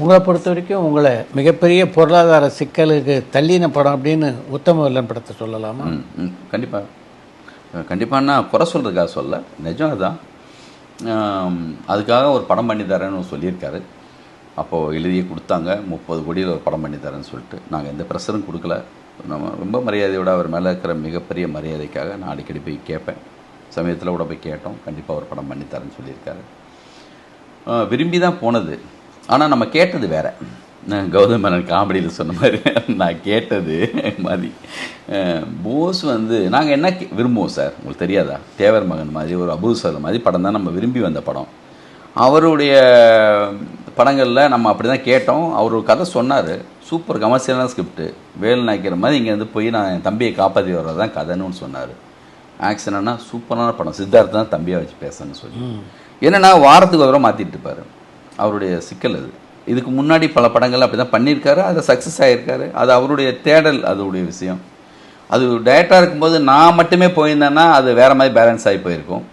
உங்களை பொறுத்த வரைக்கும் உங்களை மிகப்பெரிய பொருளாதார சிக்கலுக்கு தள்ளின படம் அப்படின்னு உத்தம வில்லன் படத்தை சொல்லலாமா? கண்டிப்பாக நான் குறை சொல்கிறதுக்காக சொல்ல, நிஜம் அதுதான். அதுக்காக ஒரு படம் பண்ணி தரேன்னு சொல்லியிருக்காரு. அப்போது எழுதியே கொடுத்தாங்க, 30 கோடியில் ஒரு படம் பண்ணி தரேன்னு சொல்லிட்டு. நாங்கள் எந்த ப்ரெஷரும் கொடுக்கல. நம்ம ரொம்ப மரியாதையோட அவர் மேலே இருக்கிற மிகப்பெரிய மரியாதைக்காக நான் அடிக்கடி போய் கேட்பேன். சமயத்தில் கூட போய் கேட்டோம். கண்டிப்பாக ஒரு படம் பண்ணி தரேன்னு சொல்லியிருக்காரு. விரும்பி தான் போனது. ஆனால் நம்ம கேட்டது வேறு. கௌதம் மேனன் காமெடியில் சொன்ன மாதிரி நான் கேட்டது மாதிரி போஸ் நாங்கள் என்ன விரும்புவோம் சார், உங்களுக்கு தெரியாதா? தேவர் மகன் மாதிரி ஒரு அபூசர் மாதிரி படம் தான் நம்ம விரும்பி வந்த படம். அவருடைய படங்களில் நம்ம அப்படி தான் கேட்டோம். அவர் ஒரு கதை சொன்னார், சூப்பர் கமர்ஷியலான ஸ்கிரிப்ட், வேல் நாய்க்கிற மாதிரி இங்கே போய் நான் என் தம்பியை காப்பாற்றி வர்றது தான் கதைன்னு சொன்னார். ஆக்ஷன்னா சூப்பரான படம், சித்தார்த்த தான் தம்பியை வச்சு பேசணும்னு சொல்லி. என்னென்னா வாரத்துக்கு ஒரு மாற்றிட்டு இருப்பார். அவருடைய சிக்கல் அது. இதுக்கு முன்னாடி பல படங்கள் அப்படி தான் பண்ணியிருக்காரு, அதில் சக்ஸஸ் ஆகியிருக்காரு. அது அவருடைய தேடல், அதோடைய விஷயம். அது டைரக்டாக இருக்கும்போது நான் மட்டுமே போயிருந்தேன்னா அது வேறு மாதிரி பேலன்ஸ் ஆகி போயிருக்கும்.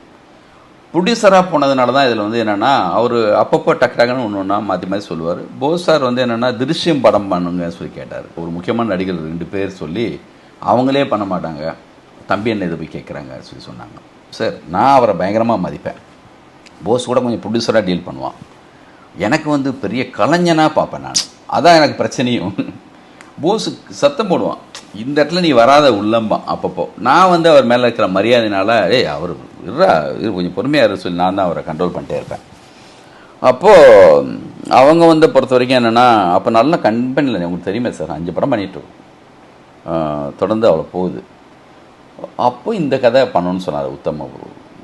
ப்ரொடியூசராக போனதுனால தான் இதில் என்னென்னா அவர் அப்பப்போ டக்குன்னு ஒன்று ஒன்றா மாற்றி மாதிரி சொல்லுவார். போஸ் சார் என்னென்னா திருஷ்யம் படம் பண்ணுங்கன்னு சொல்லி கேட்டார். ஒரு முக்கியமான நடிகர் 2 பேர் சொல்லி அவங்களே பண்ண மாட்டாங்க, தம்பி என்ன இதை போய் கேட்குறாங்க சொல்லி சொன்னாங்க. சார் நான் அவரை பயங்கரமாக மதிப்பேன். போஸ் கூட கொஞ்சம் ப்ரொடியூசராக டீல் பண்ணுவான். எனக்கு பெரிய கலைஞனாக பார்ப்பேன் நான். அதான் எனக்கு பிரச்சனையும். போஸுக்கு சத்தம் போடுவான், இந்த இடத்துல நீ வராத உள்ளம்பான். அப்பப்போ நான் அவர் மேலே இருக்கிற மரியாதைனால அவர் இது கொஞ்சம் பொறுமையாக சொல்லி நான் தான் அவரை கண்ட்ரோல் பண்ணிட்டே இருப்பேன். அப்போது அவங்க பொறுத்த வரைக்கும் என்னென்னா, அப்போ நல்ல கம்பெனியில் உங்களுக்கு தெரியுமே சார், 5 படம் பண்ணிட்டு தொடர்ந்து அவ்வளோ போகுது. அப்போ இந்த கதை பண்ணணும்னு சொன்னார் உத்தம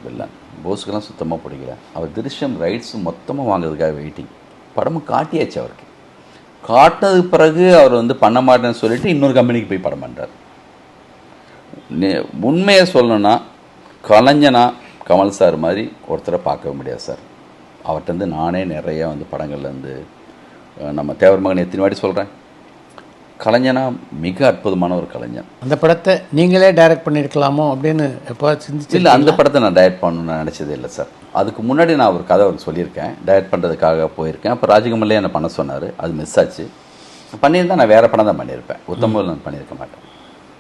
வில்லன். போஸுக்கெல்லாம் சுத்தமாக பிடிக்கல. அவர் திருஷ்யம் ரைட்ஸ் மொத்தமாக வாங்குறதுக்காக வெயிட்டிங். படமும் காட்டியாச்சு அவருக்கு. காட்டினதுக்கு பிறகு அவர் பண்ண மாட்டேன்னு சொல்லிட்டு இன்னொரு கம்பெனிக்கு போய் படம் பண்ணுறார். உண்மையை சொல்லணும்னா கலைஞனா கமல் சார் மாதிரி ஒருத்தரை பார்க்கவே முடியாது சார். அவர்கிட்ட நானே நிறைய படங்கள்லேருந்து நம்ம தேவர் மகன் எத்தனை வாட்டி சொல்கிறேன், கலைஞனா மிக அற்புதமான ஒரு கலைஞன். அந்த படத்தை நீங்களே டைரக்ட் பண்ணியிருக்கலாமோ அப்படின்னு எப்போ சிந்திச்சு? இல்லை, அந்த படத்தை நான் டைரக்ட் பண்ணணும்னு நினச்சதே இல்லை சார். அதுக்கு முன்னாடி நான் ஒரு கதை அவருக்கு சொல்லியிருக்கேன், டைரக்ட் பண்ணுறதுக்காக போயிருக்கேன். அப்போ ராஜகமல்லே என்னை பண்ண சொன்னார், அது மிஸ் ஆச்சு. பண்ணியிருந்தால் நான் வேறு படம் தான் பண்ணியிருப்பேன், உத்தமவில் நான் பண்ணியிருக்க மாட்டேன்.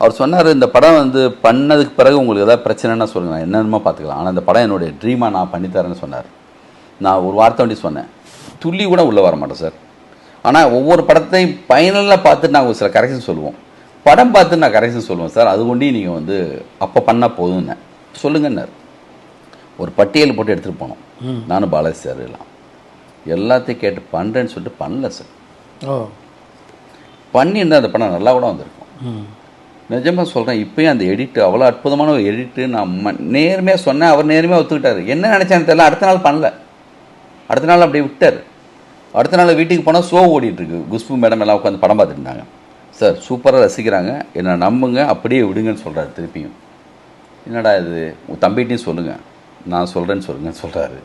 அவர் சொன்னார், இந்த படம் பண்ணதுக்கு பிறகு உங்களுக்கு எதாவது பிரச்சனைன்னா சொல்லுங்கள், நான் என்னென்னமோ பார்த்துக்கலாம், ஆனால் இந்த படம் என்னுடைய ட்ரீமாக நான் பண்ணித்தரேன்னு சொன்னார். நான் ஒரு வார்த்தை வண்டி சொன்னேன், துள்ளி கூட உள்ளே வர மாட்டேன் சார். ஆனால் ஒவ்வொரு படத்தையும் ஃபைனலில் பார்த்துட்டு நாங்கள் சில கரெக்ஷன் சொல்லுவோம், படம் பார்த்துட்டு நான் கரெக்ஷன் சொல்லுவேன் சார். அது கொண்டு நீங்கள் அப்போ பண்ணால் போதும்னு சொல்லுங்கன்னார். ஒரு பட்டியல் போட்டு எடுத்துகிட்டு போனோம், நானும் பாலாஜி சார் எல்லாத்தையும் கேட்டு பண்ணுறேன்னு சொல்லிட்டு பண்ணல சார். பண்ணியிருந்தால் அந்த படம் நல்லா கூட வந்திருக்கும். நிஜமாக சொல்கிறேன். இப்போயும் அந்த எடிட்டு அவ்வளோ அற்புதமான ஒரு எடிட்டு. நான் நேர்மையாக சொன்னேன், அவர் நேர்மையாக ஒத்துக்கிட்டார். என்ன நினச்சான்னு தெரியல, அடுத்த நாள் பண்ணல, அடுத்த நாள் அப்படியே விட்டார். அடுத்த நாள் வீட்டுக்கு போனால் ஷோ ஓடிட்டுருக்கு, குஷ்பு மேடம் எல்லாம் உட்காந்து படம் பார்த்துட்டு இருந்தாங்க. சார் சூப்பராக ரசிக்கிறாங்க, என்னை நம்புங்க, அப்படியே விடுங்கன்னு சொல்கிறாரு. திருப்பியும் என்னடா இது, உங்கள் தம்பிகிட்டையும் சொல்லுங்கள், நான் சொல்கிறேன்னு சொல்லுங்கன்னு சொல்கிறாரு.